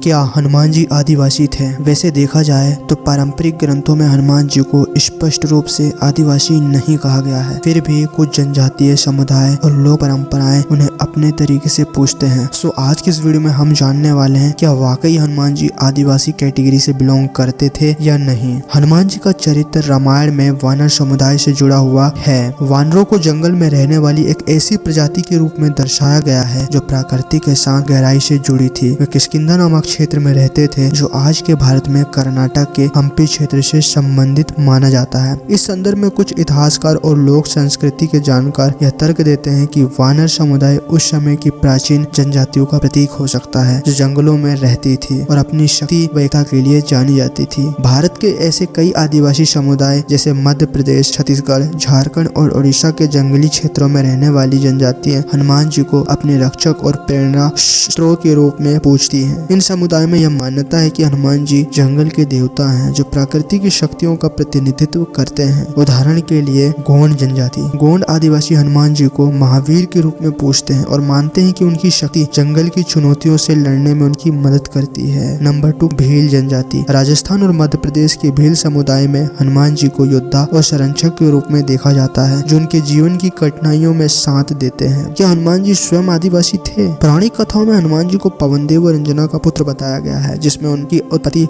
क्या हनुमान जी आदिवासी थे? वैसे देखा जाए तो पारंपरिक ग्रंथों में हनुमान जी को स्पष्ट रूप से आदिवासी नहीं कहा गया है। फिर भी कुछ जनजातीय समुदाय और लोक परंपराएं उन्हें अपने तरीके से पूछते हैं। सो आज की इस वीडियो में हम जानने वाले हैं क्या वाकई हनुमान जी आदिवासी कैटेगरी से बिलोंग करते थे या नहीं। हनुमान जी का चरित्र रामायण में वानर समुदाय से जुड़ा हुआ है। वानरों को जंगल में रहने वाली एक ऐसी प्रजाति के रूप में दर्शाया गया है जो प्रकृति के साथ गहराई से जुड़ी थी। वे किष्किंधा नामक क्षेत्र में रहते थे जो आज के भारत में कर्नाटक के हम्पी क्षेत्र से संबंधित माना जाता है। इस संदर्भ में कुछ इतिहासकार और लोक संस्कृति के जानकार यह तर्क देते हैं कि वानर समुदाय उस समय की प्राचीन जनजातियों का प्रतीक हो सकता है जो जंगलों में रहती थी और अपनी शक्ति व एकता के लिए जानी जाती थी। भारत के ऐसे कई आदिवासी समुदाय जैसे मध्य प्रदेश, छत्तीसगढ़, झारखंड और उड़ीसा के जंगली क्षेत्रों में रहने वाली जनजातियां हनुमान जी को अपने रक्षक और प्रेरणा स्रोत के रूप में पूजती हैं। इन समुदाय में यह मान्यता है कि हनुमान जी जंगल के देवता हैं जो प्रकृति की शक्तियों का प्रतिनिधित्व करते हैं। उदाहरण के लिए गोंड जनजाति, गोंड आदिवासी हनुमान जी को महावीर के रूप में पूजते हैं और मानते हैं कि उनकी शक्ति जंगल की चुनौतियों से लड़ने में उनकी मदद करती है। नंबर 2, भील जनजाति, राजस्थान और मध्य प्रदेश के भील समुदाय में हनुमान जी को योद्धा और संरक्षक के रूप में देखा जाता है जो उनके जीवन की कठिनाइयों में साथ देते हैं। क्या हनुमान जी स्वयं आदिवासी थे? पौराणिक कथाओं में हनुमान जी को पवनदेव और अंजना का पुत्र बताया गया है जिसमें उनकी उत्पत्ति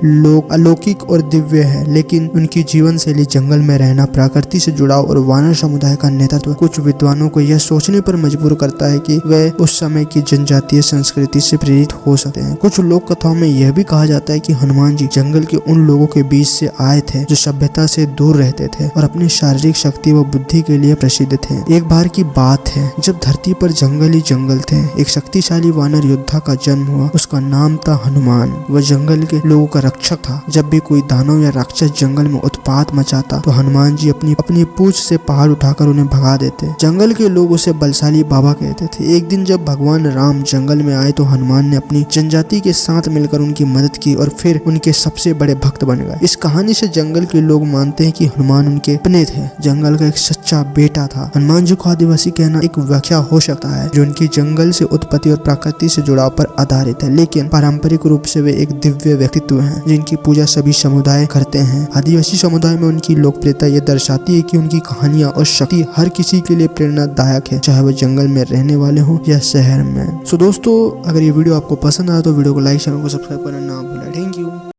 अलौकिक और दिव्य है, लेकिन उनकी जीवन शैली जंगल में रहना, प्रकृति से जुड़ाव और वानर समुदाय का नेतृत्व कुछ विद्वानों को यह सोचने पर मजबूर करता है कि वे उस समय की जनजातीय संस्कृति से प्रेरित हो सकते हैं। कुछ लोक कथाओं में यह भी कहा जाता है कि हनुमान जी जंगल के उन लोगों के बीच से आए थे जो सभ्यता से दूर रहते थे और अपनी शारीरिक शक्ति व बुद्धि के लिए प्रसिद्ध थे। एक बार की बात है जब धरती पर जंगल ही जंगल थे, एक शक्तिशाली वानर योद्धा का जन्म हुआ। उसका नाम था हनुमान। वह जंगल के लोगों का रक्षक था। जब भी कोई दानव या राक्षस जंगल में उत्पात मचाता तो हनुमान जी अपनी पूंछ से पहाड़ उठाकर उन्हें भगा देते। जंगल के लोग उसे बलशाली बाबा कहते थे। एक दिन जब भगवान राम जंगल में आए तो हनुमान ने अपनी जनजाति के साथ मिलकर उनकी मदद की और फिर उनके सबसे बड़े भक्त बन गए। इस कहानी से जंगल के लोग मानते हैं कि हनुमान उनके अपने थे, जंगल का एक सच्चा बेटा था। हनुमान जी को आदिवासी कहना एक व्याख्या हो सकता है जो उनकी जंगल से उत्पत्ति और प्रकृति से जुड़ाव पर आधारित है, लेकिन पारंपरिक रूप से वे एक दिव्य व्यक्तित्व हैं जिनकी पूजा सभी समुदाय करते हैं। आदिवासी समुदाय में उनकी लोकप्रियता यह दर्शाती है कि उनकी कहानियां और शक्ति हर किसी के लिए प्रेरणादायक है, चाहे वो जंगल में रहने वाले हो या शहर में। सो दोस्तों, अगर ये वीडियो आपको पसंद आया तो वीडियो को लाइक, चैनल को सब्सक्राइब करना ना भूलें। Thank you.